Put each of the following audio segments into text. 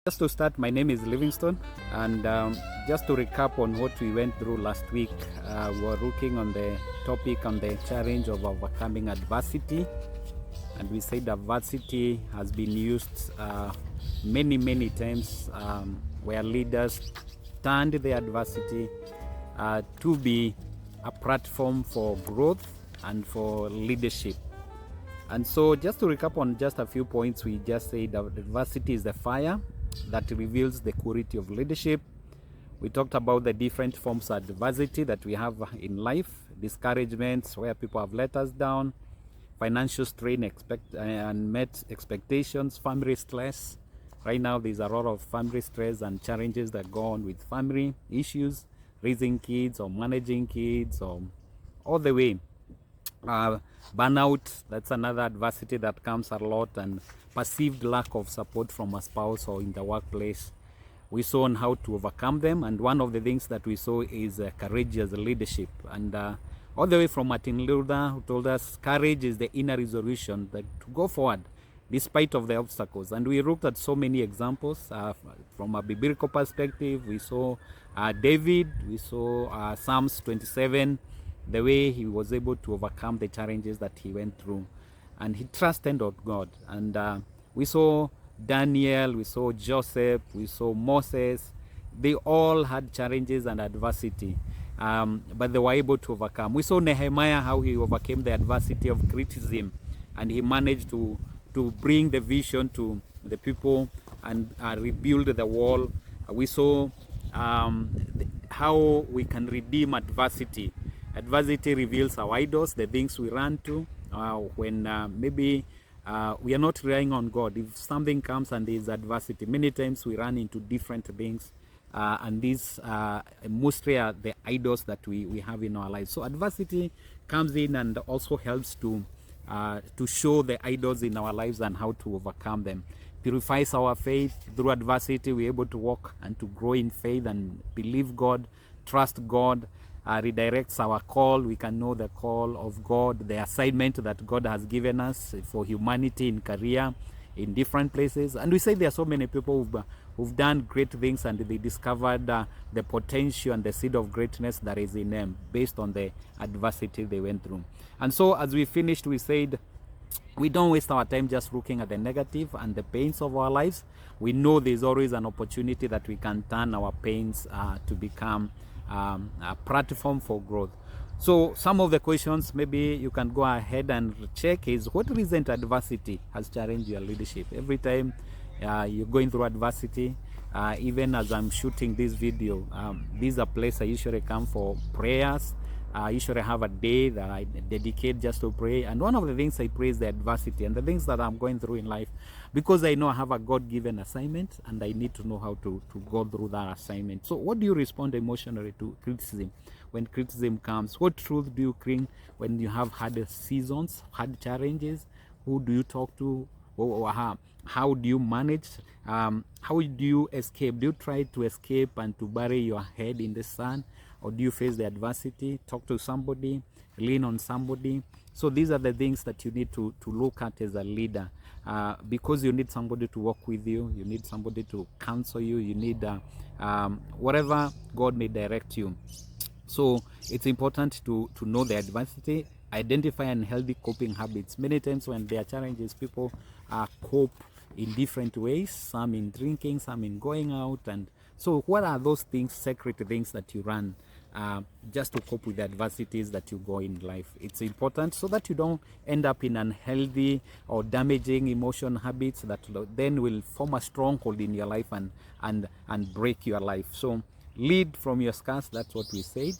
Just to start, my name is Livingstone, and just to recap on what we went through last week, we were looking on the topic on the challenge of overcoming adversity, and we said adversity has been used many times where leaders turned the adversity to be a platform for growth and for leadership. And so just to recap on just a few points, we just said that adversity is the fire that reveals the quality of leadership. We talked about the different forms of adversity that we have in life, discouragements where people have let us down, financial strain, unmet expectations, family stress. Right now there's a lot of family stress and challenges that go on with family issues, raising kids or managing kids, or all the way. Burnout, that's another adversity that comes a lot, and perceived lack of support from a spouse or in the workplace. We saw on how to overcome them, and one of the things that we saw is courageous leadership. And all the way from Martin Luther, who told us courage is the inner resolution that to go forward despite of the obstacles. And we looked at so many examples from a biblical perspective. We saw David, we saw Psalms 27, the way he was able to overcome the challenges that he went through, and he trusted on God. And we saw Daniel, we saw Joseph, we saw Moses. They all had challenges and adversity, but they were able to overcome. We saw Nehemiah, how he overcame the adversity of criticism, and he managed to bring the vision to the people and rebuild the wall. We saw how we can redeem adversity. Adversity reveals our idols, the things we run to when maybe we are not relying on God. If something comes and there is adversity, many times we run into different things, and these mostly are the idols that we have in our lives. So adversity comes in and also helps to show the idols in our lives and how to overcome them. Purifies our faith. Through adversity, we're able to walk and to grow in faith and believe God, trust God. Redirects our call. We can know the call of God, the assignment that God has given us for humanity in career, in different places. And we say there are so many people who've done great things, and they discovered the potential and the seed of greatness that is in them based on the adversity they went through. And so as we finished, we said we don't waste our time just looking at the negative and the pains of our lives. We know there's always an opportunity that we can turn our pains to become a platform for growth. So some of the questions maybe you can go ahead and check is, what recent adversity has challenged your leadership? Every time you're going through adversity, even as I'm shooting this video, this is a place I usually come for prayers. I usually have a day that I dedicate just to pray, and one of the things I pray is the adversity and the things that I'm going through in life, because I know I have a God-given assignment and I need to know how to go through that assignment. So what do you respond emotionally to criticism? When criticism comes, what truth do you cling when you have hard seasons, hard challenges? Who do you talk to? How do you manage? How do you escape? Do you try to escape and to bury your head in the sand? Or do you face the adversity, talk to somebody, lean on somebody? So these are the things that you need to look at as a leader, because you need somebody to walk with you, you need somebody to counsel you, you need whatever God may direct you. So it's important to know the adversity, identify unhealthy coping habits. Many times when there are challenges, people cope in different ways, some in drinking, some in going out. And so what are those things, secret things that you run just to cope with the adversities that you go in life? It's important so that you don't end up in unhealthy or damaging emotion habits that then will form a stronghold in your life and break your life. So lead from your scars, that's what we said.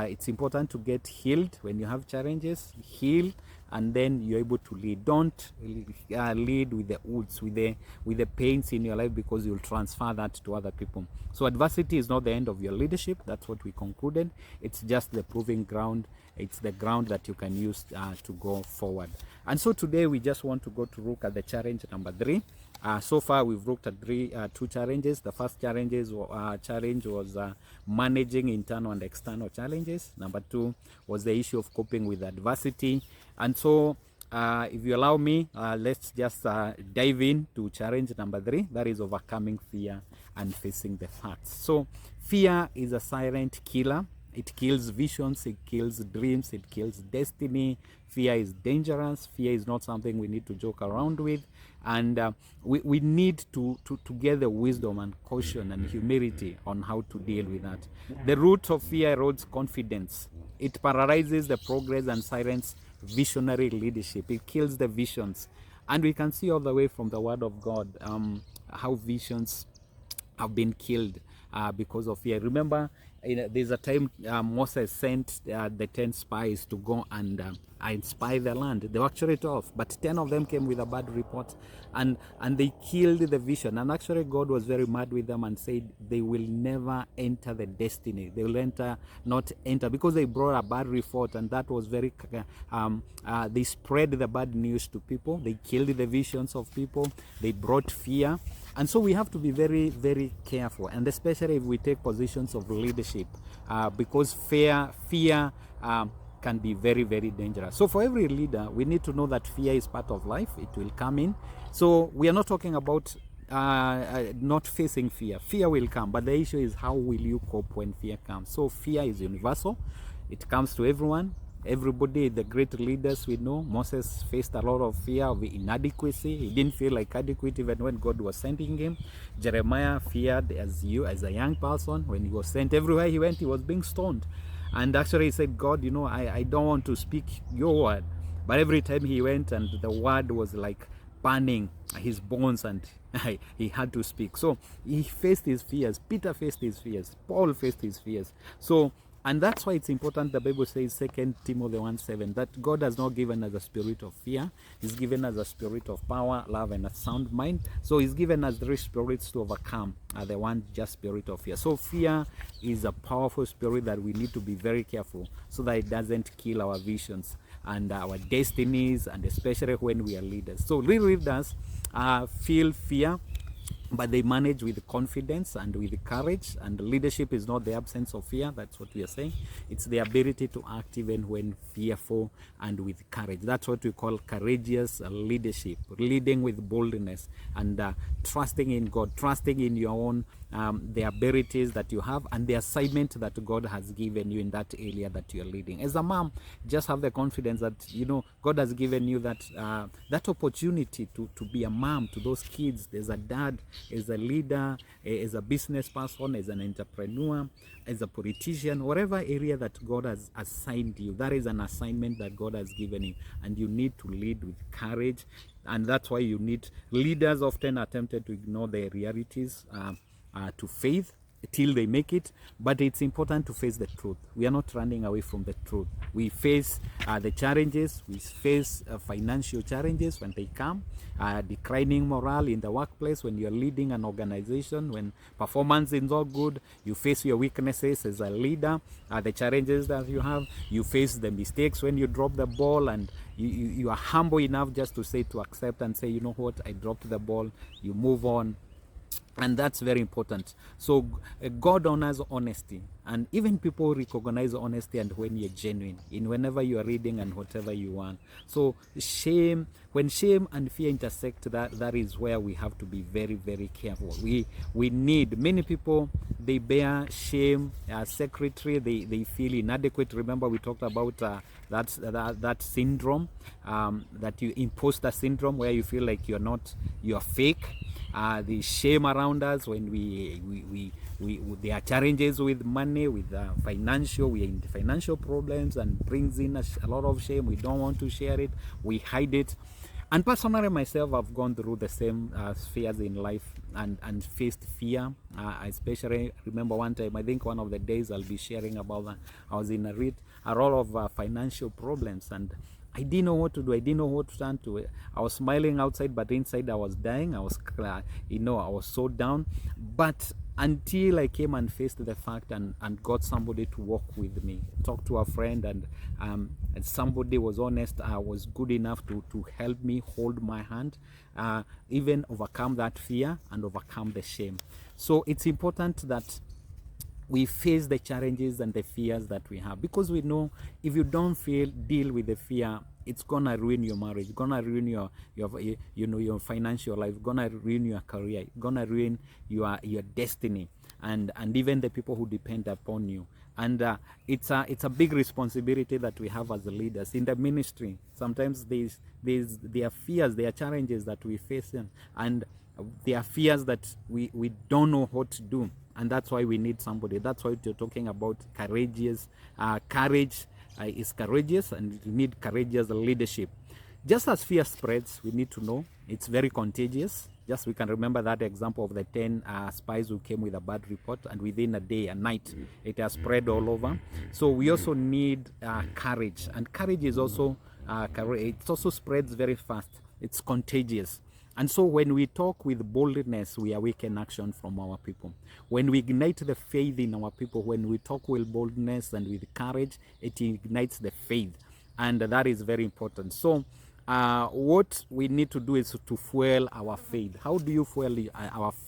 It's important to get healed when you have challenges, heal, and then you're able to lead. Don't lead with the wounds, with the pains in your life, because you'll transfer that to other people. So adversity is not the end of your leadership. That's what we concluded. It's just the proving ground. It's the ground that you can use to go forward. And so today we just want to go to look at the challenge number 3. So far we've looked at two challenges. The first challenge was managing internal and external challenges. Number 2 was the issue of coping with adversity. And so if you allow me, let's just dive in to challenge number 3, that is overcoming fear and facing the facts. So fear is a silent killer. It kills visions, it kills dreams, it kills destiny. Fear is dangerous. Fear is not something we need to joke around with. And we need to get the wisdom and caution and humility on how to deal with that. The root of fear erodes confidence. It paralyzes the progress and silences visionary leadership. It kills the visions. And we can see all the way from the word of God how visions have been killed because of fear. Remember, there's a time Moses sent the 10 spies to go and spy the land. They were actually 12, but 10 of them came with a bad report, and they killed the vision. And actually God was very mad with them and said they will never enter the destiny. They will not enter because they brought a bad report, and that was very they spread the bad news to people. They killed the visions of people. They brought fear. And so we have to be very, very careful, and especially if we take positions of leadership, because fear can be very, very dangerous. So for every leader, we need to know that fear is part of life. It will come in. So we are not talking about not facing fear. Fear will come, but the issue is how will you cope when fear comes. So fear is universal. It comes to everyone. Everybody, the great leaders we know, Moses faced a lot of fear of inadequacy. He didn't feel like adequate even when God was sending him. Jeremiah feared as a young person. When he was sent everywhere he went, he was being stoned. And actually he said, God, I don't want to speak your word. But every time he went, and the word was like burning his bones, and he had to speak. So he faced his fears. Peter faced his fears. Paul faced his fears. And that's why it's important. The Bible says, 2 Timothy 1:7, that God has not given us a spirit of fear. He's given us a spirit of power, love, and a sound mind. So he's given us 3 spirits to overcome the one just spirit of fear. So fear is a powerful spirit that we need to be very careful so that it doesn't kill our visions and our destinies, and especially when we are leaders. So leaders feel fear, but they manage with confidence and with courage. And leadership is not the absence of fear. That's what we are saying. It's the ability to act even when fearful, and with courage. That's what we call courageous leadership, leading with boldness, and trusting in God, trusting in your own the abilities that you have and the assignment that God has given you in that area that you're leading. As a mom, just have the confidence that God has given you that opportunity to be a mom to those kids. There's a dad, as a leader, as a business person, as an entrepreneur, as a politician, whatever area that God has assigned you, that is an assignment that God has given you, and you need to lead with courage. And that's why you need leaders often are tempted to ignore the realities to faith till they make it, but it's important to face the truth. We are not running away from the truth. We face the challenges. We face financial challenges when they come, declining morale in the workplace when you're leading an organization. When performance is not good, you face your weaknesses as a leader, the challenges that you have. You face the mistakes when you drop the ball, and you are humble enough just to accept and say, you know what, I dropped the ball. You move on. And that's very important. So God honors honesty, and even people recognize honesty and when you're genuine in whenever you are reading and whatever you want. So when shame and fear intersect, that is where we have to be very, very careful. We need, many people, they bear shame, secretary, they feel inadequate. Remember we talked about that syndrome, that you imposter syndrome, where you feel like you're fake. The shame around us when there are challenges with money, with financial, we are in financial problems, and brings in a lot of shame. We don't want to share it, we hide it. And personally myself, I've gone through the same fears in life and faced fear. I especially remember one time, I think one of the days I'll be sharing about that, I was in a lot of financial problems, and I didn't know what to do. I didn't know what to turn to. I was smiling outside, but inside I was dying. I was, I was so down. But until I came and faced the fact and got somebody to walk with me, talk to a friend, and somebody was honest, was good enough to help me hold my hand, even overcome that fear and overcome the shame. So it's important that we face the challenges and the fears that we have, because we know if you don't deal with the fear, it's gonna ruin your marriage, gonna ruin your your financial life, gonna ruin your career, gonna ruin your destiny, and even the people who depend upon you. And it's a big responsibility that we have as leaders in the ministry. Sometimes there are fears, there are challenges that we face, and there are fears that we don't know what to do, and that's why we need somebody. That's why you're talking about courageous. Courage is courageous, and you need courageous leadership. Just as fear spreads, we need to know it's very contagious. Just we can remember that example of the 10 spies who came with a bad report, and within a day, a night, it has spread all over. So we also need courage, and courage is also it also spreads very fast. It's contagious. And so when we talk with boldness, we awaken action from our people. When we ignite the faith in our people, when we talk with boldness and with courage, it ignites the faith. And that is very important. So what we need to do is to fuel our faith. How do you fuel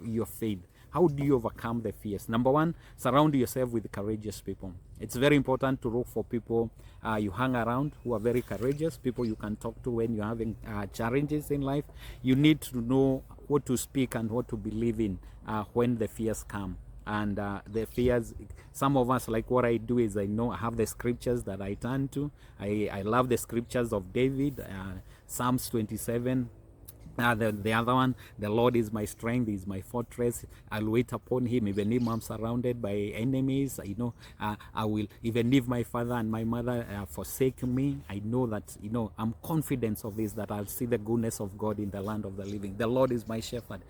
your faith? How do you overcome the fears? Number one, surround yourself with courageous people. It's very important to look for people you hang around who are very courageous, people you can talk to when you're having challenges in life. You need to know what to speak and what to believe in when the fears come. And the fears, some of us, like what I do is I have the scriptures that I turn to. I love the scriptures of David, Psalms 27. The other one, the Lord is my strength, is my fortress. I'll wait upon him, even if I'm surrounded by enemies. I will, even if my father and my mother forsake me, I know that, I'm confident of this, that I'll see the goodness of God in the land of the living. The Lord is my shepherd.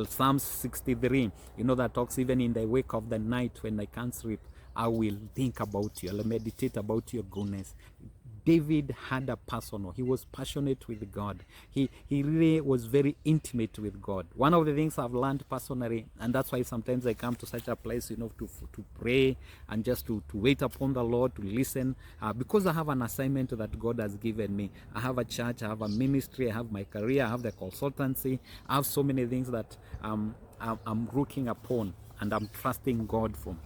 Psalms 63, that talks even in the wake of the night when I can't sleep, I will think about you. I'll meditate about your goodness. David had a personal, he was passionate with God. He really was very intimate with God. One of the things I've learned personally, and that's why sometimes I come to such a place, to pray and just to wait upon the Lord, to listen, because I have an assignment that God has given me. I have a church, I have a ministry, I have my career, I have the consultancy, I have so many things that I'm looking upon and I'm trusting God for.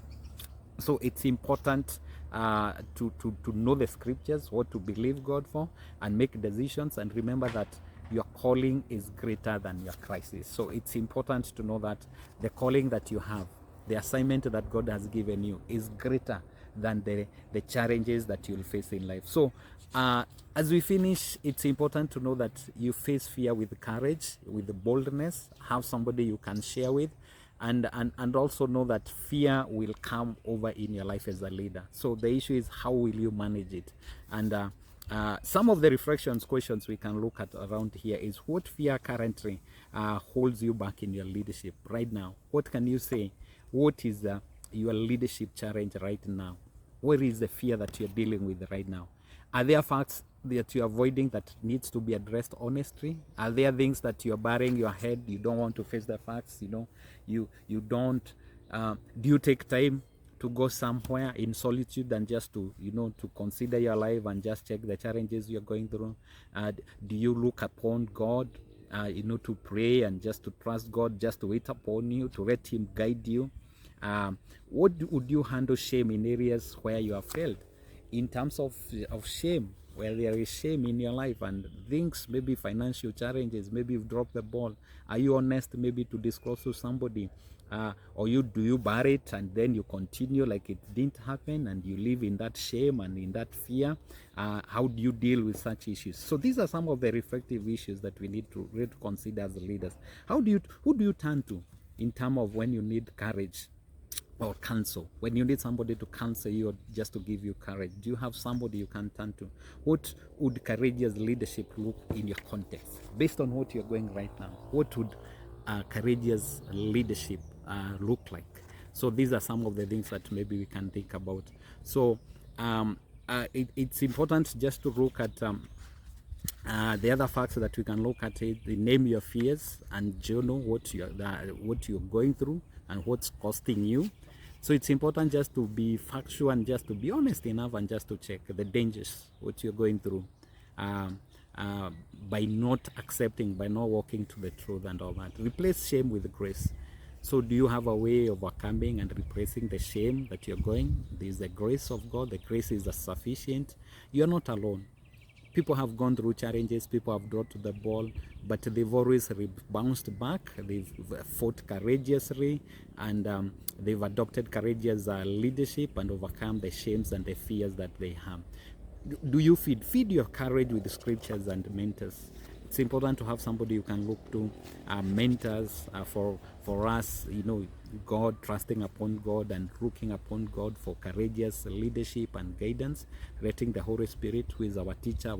So it's important to know the scriptures, what to believe God for, and make decisions, and remember that your calling is greater than your crisis. So it's important to know that the calling that you have, the assignment that God has given you, is greater than the challenges that you'll face in life. So as we finish, it's important to know that you face fear with courage, with boldness, have somebody you can share with, and also know that fear will come over in your life as a leader. So the issue is, how will you manage it? And some of the reflections questions we can look at around here is, what fear currently holds you back in your leadership right now? What can you say? What is your leadership challenge right now? What is the fear that you're dealing with right now? Are there facts that you're avoiding that needs to be addressed honestly? Are there things that you're burying your head, you don't want to face the facts? You don't do you take time to go somewhere in solitude and just to to consider your life and just check the challenges you're going through? Do you look upon God to pray and just to trust God, just to wait upon you, to let him guide you? What would you handle shame in areas where you have failed? In terms of shame, where there is shame in your life and things, maybe financial challenges, maybe you've dropped the ball, are you honest maybe to disclose to somebody? Or do you bury it and then you continue like it didn't happen, and you live in that shame and in that fear? How do you deal with such issues? So these are some of the reflective issues that we need to really consider as leaders. Who do you turn to in terms of when you need courage or counsel? When you need somebody to counsel you or just to give you courage, do you have somebody you can turn to? What would courageous leadership look in your context? Based on what you're going right now, what would courageous leadership look like? So these are some of the things that maybe we can think about. So it's important just to look at the other facts that we can look at is, name your fears and journal what you're going through and what's costing you. So it's important just to be factual and just to be honest enough and just to check the dangers, what you're going through, by not accepting, by not walking to the truth and all that. Replace shame with grace. So do you have a way of overcoming and replacing the shame that you're going? There's the grace of God. The grace is sufficient. You're not alone. People have gone through challenges, people have dropped the ball, but they've always bounced back. They've fought courageously, and they've adopted courageous leadership and overcome the shames and the fears that they have. Do you feed your courage with scriptures and mentors? It's important to have somebody you can look to, mentors. For us, God, trusting upon God and looking upon God for courageous leadership and guidance, letting the Holy Spirit, who is our teacher,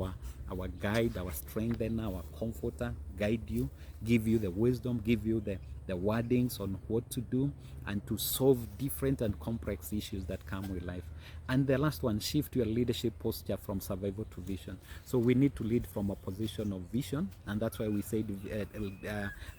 our guide, our strengthener, our comforter, guide you, give you the wisdom, give you the wordings on what to do and to solve different and complex issues that come with life. And the last one, shift your leadership posture from survival to vision. So we need to lead from a position of vision, and that's why we said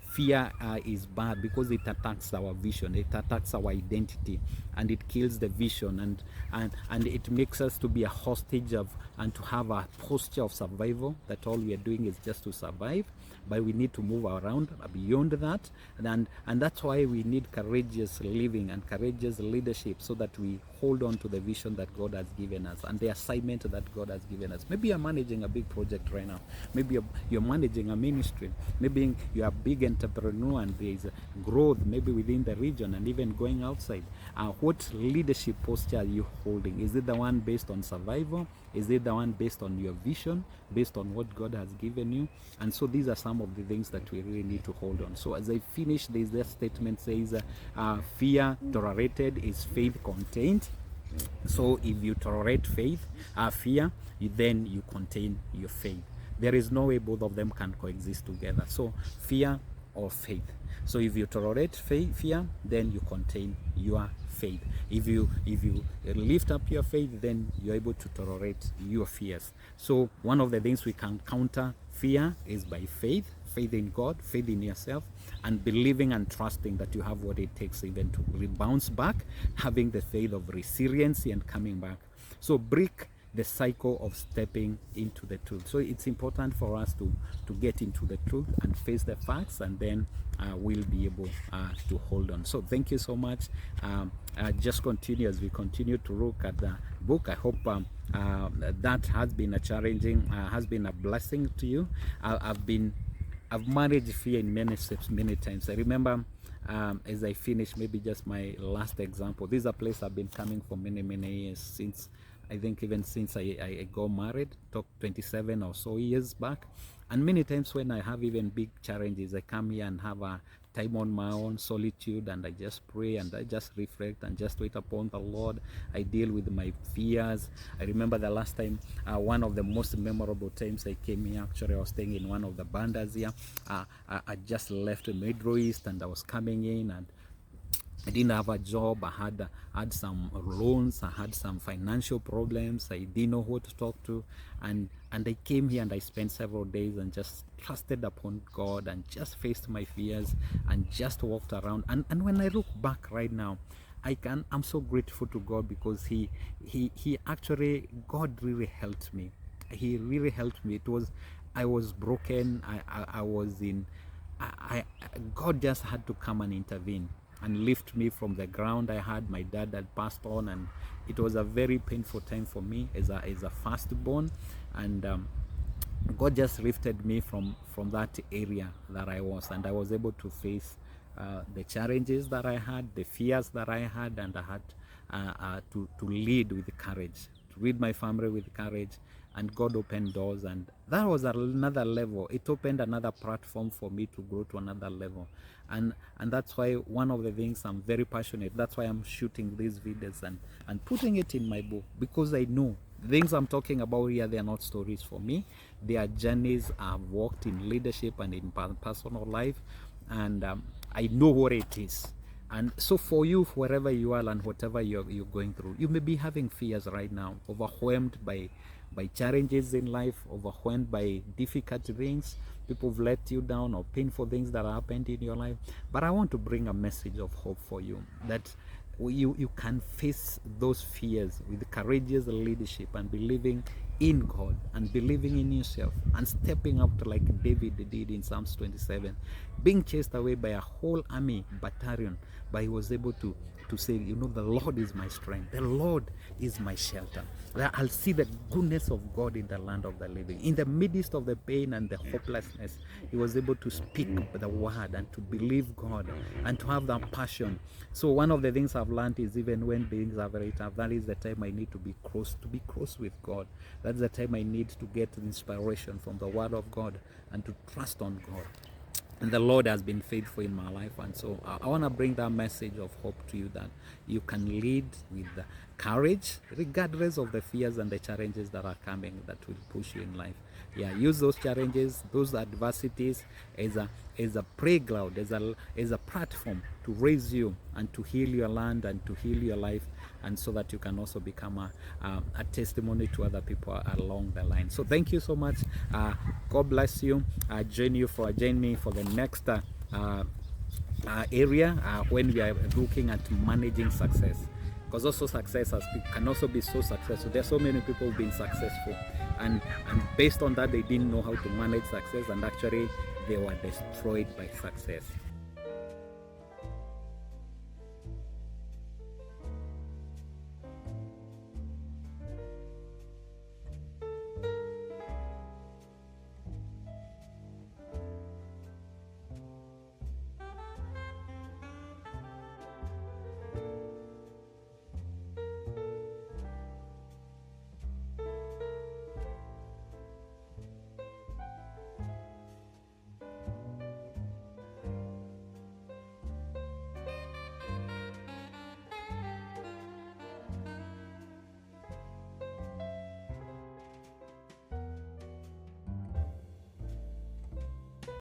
fear is bad, because it attacks our vision, it attacks our identity, and it kills the vision, and it makes us to be a hostage of, and to have a posture of survival, that all we are doing is just to survive. But we need to move around beyond that, and that's why we need courageous living and courageous leadership, so that we hold on to the vision that God has given us and the assignment that God has given us. Maybe you're managing a big project right now, maybe you're managing a ministry, maybe you're a big entrepreneur and there is growth maybe within the region and even going outside. What leadership posture are you holding? Is it the one based on survival? Is it the one based on your vision, based on what God has given you? And so these are some of the things that we really need to hold on. So as I finish, this statement says, fear tolerated is faith contained. So if you tolerate fear, then you contain your faith. There is no way both of them can coexist together. So fear or faith. So if you tolerate fear, then you contain your faith. If you lift up your faith, then you're able to tolerate your fears. So one of the things we can counter fear is by faith in God, faith in yourself, and believing and trusting that you have what it takes even to bounce back, having the faith of resiliency and coming back. So break the cycle of stepping into the truth. So it's important for us to get into the truth and face the facts, and then we'll be able to hold on. So thank you so much. Just continue as we continue to look at the book. I hope that has been a challenging, has been a blessing to you. I've managed fear in many steps, many times. I remember as I finish, maybe just my last example. This is a place I've been coming for many years, since I think even since I got married, 27 or so years back. And many times when I have even big challenges, I come here and have a time on my own, solitude, and I just pray and I just reflect and just wait upon the Lord. I deal with my fears. I remember the last time, one of the most memorable times I came here, actually I was staying in one of the bandas here. I just left the Middle East and I was coming in, and I didn't have a job. I had some loans. I had some financial problems. I didn't know who to talk to, and I came here and I spent several days and just trusted upon God and just faced my fears and just walked around. And when I look back right now, I'm so grateful to God, because he actually, God really helped me. He really helped me. I was broken. I was in. God just had to come and intervene and lift me from the ground. My dad had passed on, and it was a very painful time for me as a firstborn, and God just lifted me from that area that I was, and I was able to face the challenges that I had, the fears that I had, and I had to lead with courage, to lead my family with courage. And God opened doors, and that was another level. It opened another platform for me to grow to another level, and that's why one of the things I'm very passionate. That's why I'm shooting these videos and putting it in my book, because I know the things I'm talking about here, they are not stories for me. They are journeys I've walked in leadership and in personal life, and I know what it is. And so for you, wherever you are and whatever you're going through, you may be having fears right now, overwhelmed by challenges in life, overwhelmed by difficult things. People have let you down, or painful things that happened in your life. But I want to bring a message of hope for you, that you can face those fears with courageous leadership and believing in God and believing in yourself and stepping up like David did in Psalms 27, being chased away by a whole army battalion, but he was able to to say, you know, the Lord is my strength. The Lord is my shelter. I'll see the goodness of God in the land of the living. In the midst of the pain and the hopelessness, he was able to speak the word and to believe God and to have that passion. So one of the things I've learned is, even when things are very tough, that is the time I need to be close with God. That's the time I need to get inspiration from the word of God and to trust on God. And the Lord has been faithful in my life. And so I want to bring that message of hope to you, that you can lead with courage, regardless of the fears and the challenges that are coming, that will push you in life. Yeah, use those challenges, those adversities as a playground, as a platform to raise you and to heal your land and to heal your life, and so that you can also become a testimony to other people along the line. So thank you so much. God bless you. Join me for the next area when we are looking at managing success. Because also success can also be so successful. There are so many people who've been successful, and based on that, they didn't know how to manage success, and actually they were destroyed by success.